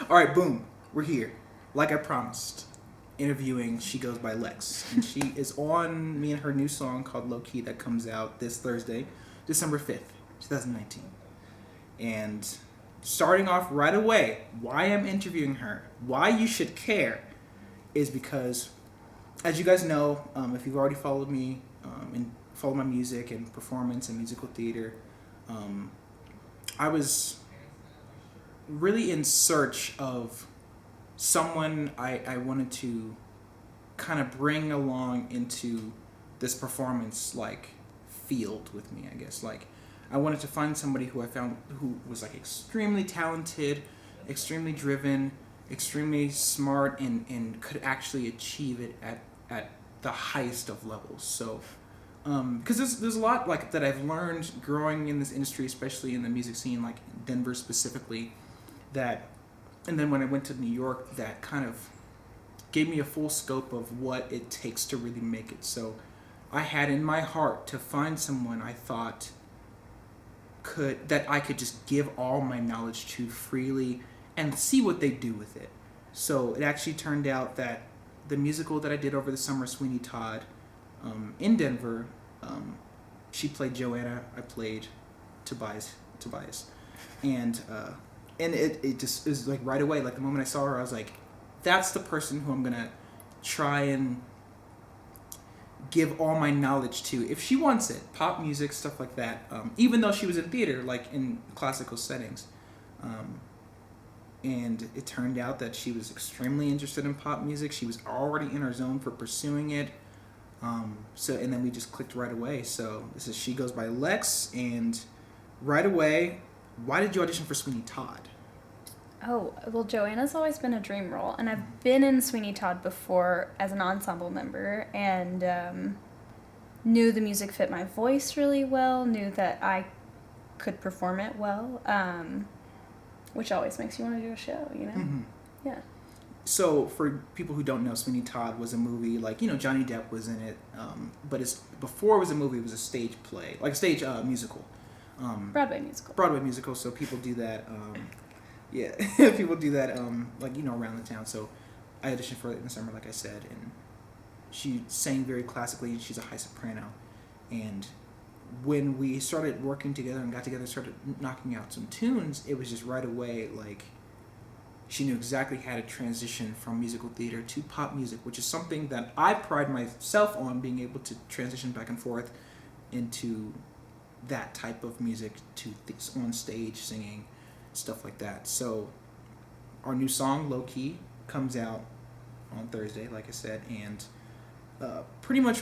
All right, boom. We're here. Like I promised. Interviewing, she goes by LEX. And she is on me and her new song called LOWKEY that comes out this Thursday, December 5th, 2019. And starting off right away, why I'm interviewing her, why you should care, is because, as you guys know, if you've already followed me and follow my music and performance and musical theater, I was really in search of someone I wanted to kind of bring along into this performance like field with me, I guess. Like, I wanted to find somebody who I found who was like extremely talented, extremely driven, extremely smart, and could actually achieve it at the highest of levels. So because there's a lot like that I've learned growing in this industry, especially in the music scene, like Denver specifically, that, and then when I went to New York, that kind of gave me a full scope of what it takes to really make it. So I had in my heart to find someone I thought I could just give all my knowledge to freely and see what they do with it. So it actually turned out that the musical that I did over the summer, Sweeney Todd, in Denver, she played Joanna, I played Tobias, and it just is like right away, like the moment I saw her, I was like, that's the person who I'm gonna try and give all my knowledge to if she wants it. Pop music, stuff like that. Even though she was in theater, like in classical settings. And it turned out that she was extremely interested in pop music. She was already in her zone for pursuing it. And then we just clicked right away. So she goes by LEX, and right away, why did you audition for Sweeney Todd? Oh, well, Joanna's always been a dream role, and I've been in Sweeney Todd before as an ensemble member, and knew the music fit my voice really well, knew that I could perform it well, which always makes you want to do a show, you know? Mm-hmm. Yeah. So for people who don't know, Sweeney Todd was a movie, like, you know, Johnny Depp was in it, but before it was a movie, it was a stage play, like a stage musical. Broadway musical. Broadway musical, so people do that, yeah, people do that, like, you know, around the town. So I auditioned for it in the summer, like I said, and she sang very classically. She's a high soprano. And when we started working together and got together and started knocking out some tunes, it was just right away, like, she knew exactly how to transition from musical theater to pop music, which is something that I pride myself on, being able to transition back and forth into that type of music, to on stage singing, stuff like that. So our new song, LOWKEY, comes out on Thursday, like I said, and pretty much,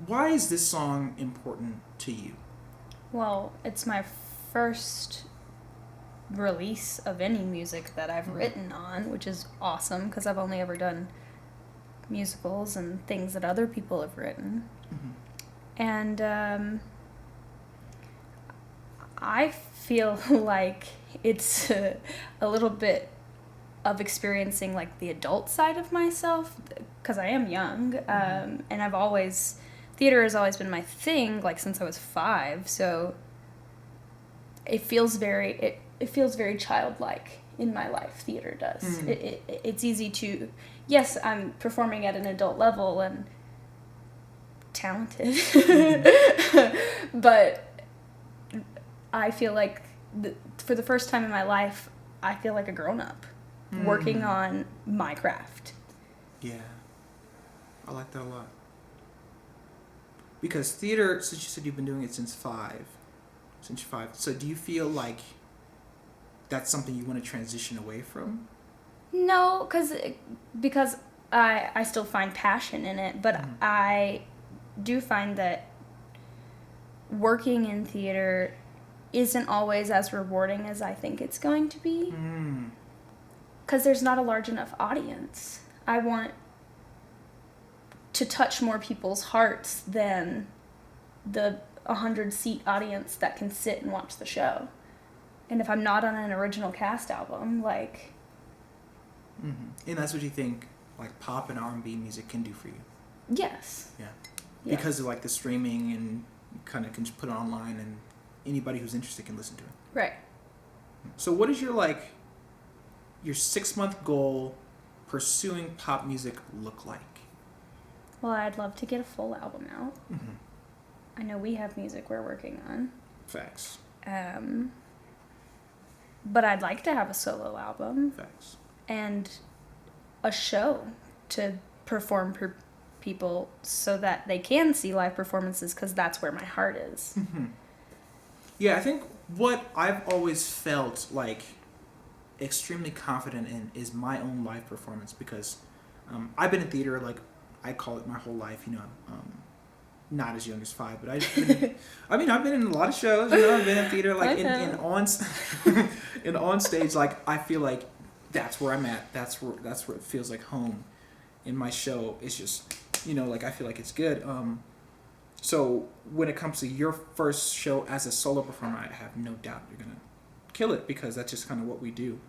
why is this song important to you? Well, it's my first release of any music that I've written on, which is awesome, because I've only ever done musicals and things that other people have written. Mm-hmm. And I feel like it's a little bit of experiencing like the adult side of myself, because I am young, and theater has always been my thing, like since I was 5, so it feels very childlike in my life. Theater does. Mm. It's easy to, yes, I'm performing at an adult level and talented, but I feel like for the first time in my life, I feel like a grown-up working on my craft. Yeah, I like that a lot. Because theater, since you said you've been doing it since you're 5, so do you feel like that's something you want to transition away from? No, because I still find passion in it, but I do find that working in theater isn't always as rewarding as I think it's going to be. Because there's not a large enough audience. I want to touch more people's hearts than the 100-seat audience that can sit and watch the show. And if I'm not on an original cast album, like... Mm-hmm. And that's what you think, like, pop and R&B music can do for you? Yes. Yeah. Because of, like, the streaming, and you kind of can just put it online and anybody who's interested can listen to it. Right. So what is your, like, your 6-month goal pursuing pop music look like? Well, I'd love to get a full album out. Mm-hmm. I know we have music we're working on. Facts. But I'd like to have a solo album. Facts. And a show to perform for people so that they can see live performances, because that's where my heart is. Mm-hmm. Yeah, I think what I've always felt like extremely confident in is my own live performance, because I've been in theater, like I call it, my whole life. You know, not as young as 5, but I've been in a lot of shows. You know, I've been in theater, like in on in on stage. Like I feel like that's where I'm at. That's where it feels like home. In my show, it's just, you know, like I feel like it's good. So when it comes to your first show as a solo performer, I have no doubt you're gonna kill it, because that's just kind of what we do.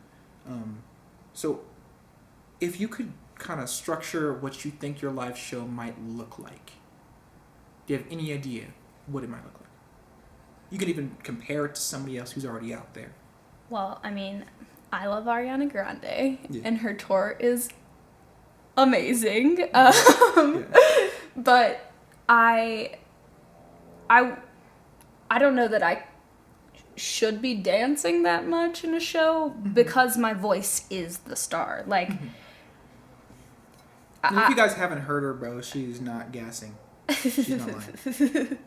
So if you could kind of structure what you think your live show might look like, do you have any idea what it might look like? You can even compare it to somebody else who's already out there. Well, I mean, I love Ariana Grande, Yeah. and her tour is amazing. Yeah. But I don't know that I should be dancing that much in a show, because my voice is the star. Like, And if you guys haven't heard her, bro, she's not gassing. She's not lying.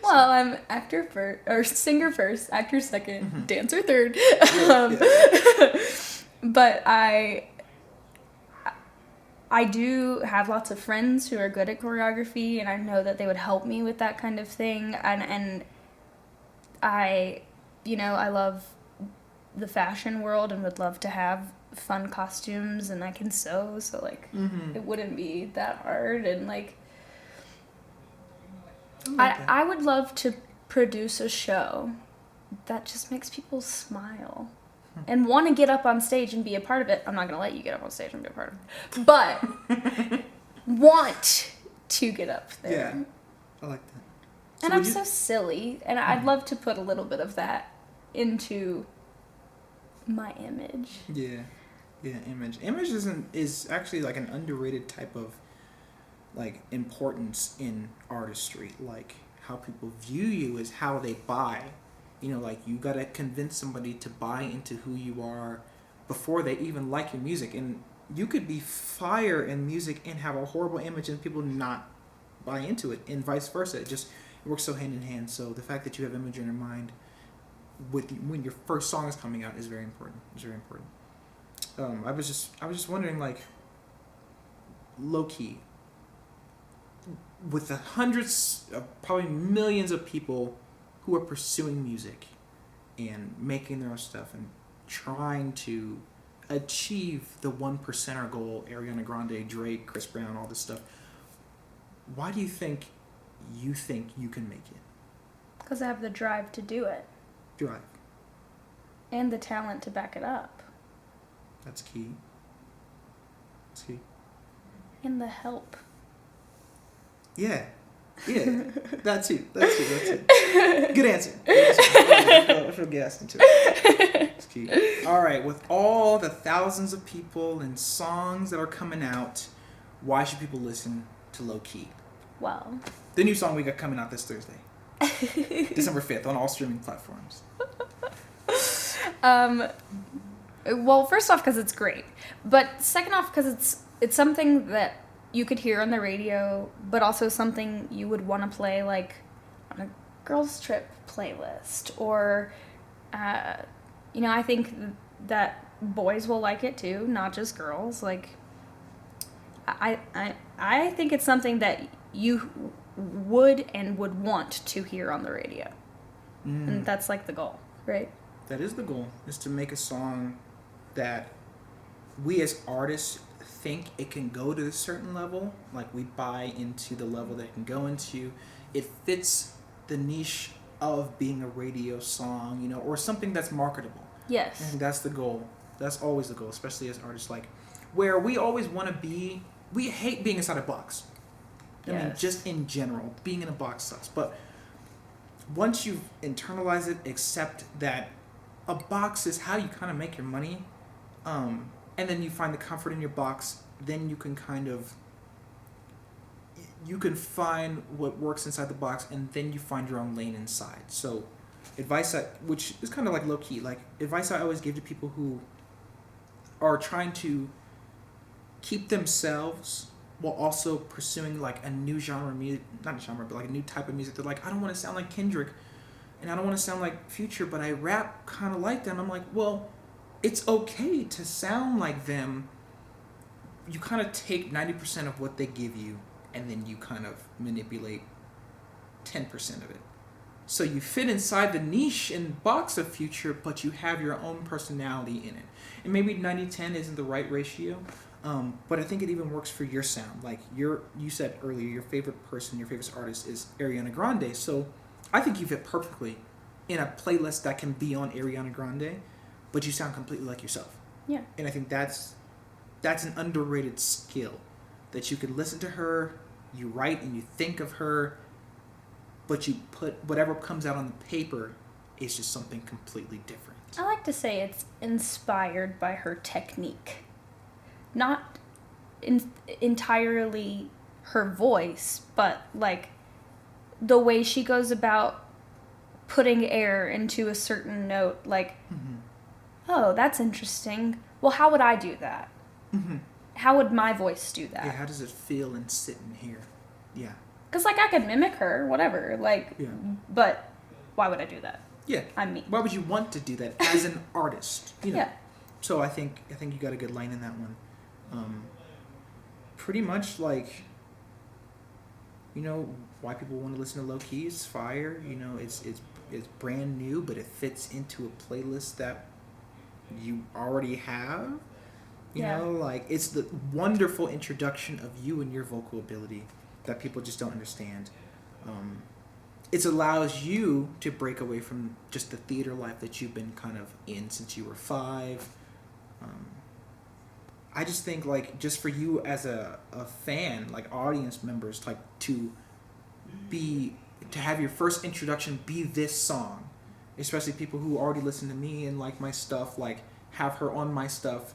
Well, I'm actor first, or singer first, actor second, dancer third. But I do have lots of friends who are good at choreography, and I know that they would help me with that kind of thing. And I love the fashion world and would love to have fun costumes, and I can sew, so like it wouldn't be that hard. And like I would love to produce a show that just makes people smile and want to get up on stage and be a part of it. I'm not going to let you get up on stage and be a part of it, but want to get up there. Yeah, I like that. So and I'm so silly, and I'd love to put a little bit of that into my image. Yeah, image. Image is actually like an underrated type of like importance in artistry. Like how people view you is how they buy. You know, like you gotta convince somebody to buy into who you are before they even like your music. And you could be fire in music and have a horrible image and people not buy into it, and vice versa. It works so hand in hand. So the fact that you have image in your mind when your first song is coming out is very important. It's very important. I was just wondering, like, low-key, with the hundreds of, probably millions of people who are pursuing music and making their own stuff and trying to achieve the 1%er goal, Ariana Grande, Drake, Chris Brown, all this stuff, why do you think you can make it? Because I have the drive to do it. Drive. And the talent to back it up. That's key. That's key. And the help. Yeah. That's it. Good answer. I feel gassed into it. It's key. All right. With all the thousands of people and songs that are coming out, why should people listen to Low-Key? Well, The new song we got coming out this Thursday. December 5th on all streaming platforms. Well, first off, because it's great. But second off, because it's something that you could hear on the radio, but also something you would want to play, like, on a girls' trip playlist. Or, I think that boys will like it, too, not just girls. Like, I think it's something that you would want to hear on the radio. And that's, like, the goal, right? That is the goal, is to make a song that we as artists think it can go to a certain level. Like, we buy into the level that it can go into. It fits the niche of being a radio song, or something that's marketable. Yes. I think that's the goal. That's always the goal, especially as artists, like, where we always want to be. We hate being inside a box. I mean, just in general, being in a box sucks. But once you internalize it, accept that a box is how you kind of make your money, And then you find the comfort in your box. Then you can you can find what works inside the box, and then you find your own lane inside. So which is kind of like low key, like advice I always give to people who are trying to keep themselves while also pursuing like a new genre music, not a genre, but like a new type of music. They're like, I don't want to sound like Kendrick, and I don't want to sound like Future, but I rap kind of like them. I'm like, well, it's okay to sound like them. You kind of take 90% of what they give you, and then you kind of manipulate 10% of it. So you fit inside the niche and box of Future, but you have your own personality in it. And maybe 90-10 isn't the right ratio, but I think it even works for your sound. Like you said earlier, your favorite artist is Ariana Grande. So I think you fit perfectly in a playlist that can be on Ariana Grande, but you sound completely like yourself. Yeah. And I think that's an underrated skill, that you can listen to her, you write and you think of her, but you put whatever comes out on the paper is just something completely different. I like to say it's inspired by her technique. Not entirely her voice, but like the way she goes about putting air into a certain note. Like, oh, that's interesting. Well, how would I do that? How would my voice do that? Yeah, how does it feel and sit in here? Yeah. Because, like, I could mimic her, whatever. Like, Yeah. But why would I do that? Yeah. I'm me. Why would you want to do that as an artist? You know? Yeah. So I think you got a good line in that one. Pretty much like, why people want to listen to LOWKEY is fire. It's brand new, but it fits into a playlist that you already have. Like it's the wonderful introduction of you and your vocal ability that people just don't understand. It allows you to break away from just the theater life that you've been kind of in since you were 5. I just think like just for you as a fan, like audience members, like to have your first introduction be this song, especially people who already listen to me and like my stuff, like have her on my stuff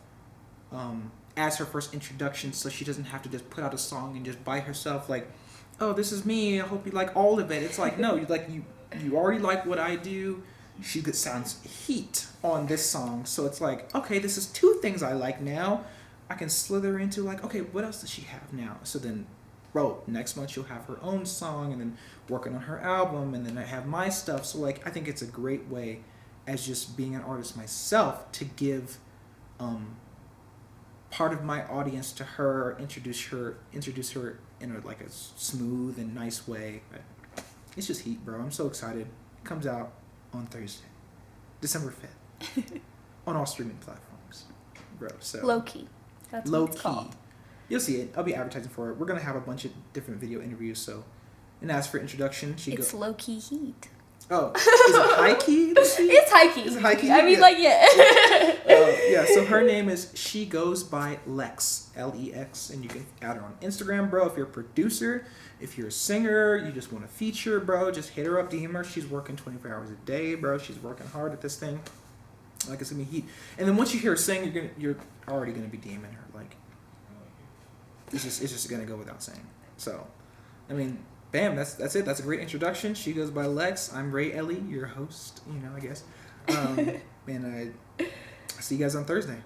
as her first introduction, so she doesn't have to just put out a song and just by herself like, oh, this is me, I hope you like all of it. It's like, no, you already like what I do. She sounds heat on this song, so it's like, okay, this is 2 things I like now. I can slither into like, okay, what else does she have now? So then, next month she'll have her own song, and then working on her album, and then I have my stuff. So like, I think it's a great way, as just being an artist myself, to give part of my audience to her, introduce her in a smooth and nice way. It's just heat, bro. I'm so excited. It comes out on Thursday, December 5th, on all streaming platforms, bro. So LOWKEY. That's what it's called. You'll see it. I'll be advertising for it. We're gonna have a bunch of different video interviews. So, and as for introduction, it's LOWKEY heat. Oh, is it high key? It's high key. Is it high key? I mean, yeah. So her name is She Goes by LEX, LEX, and you can add her on Instagram, bro. If you're a producer, if you're a singer, you just want a feature, bro, just hit her up, DM her. She's working 24 hours a day, bro. She's working hard at this thing. Like, it's gonna be heat. And then once you hear her sing, you're already gonna be DMing her. Like, it's just gonna go without saying. So, I mean, bam, that's it. That's a great introduction. She Goes by LEX. I'm Ray Elle, your host. I guess. And I see you guys on Thursday.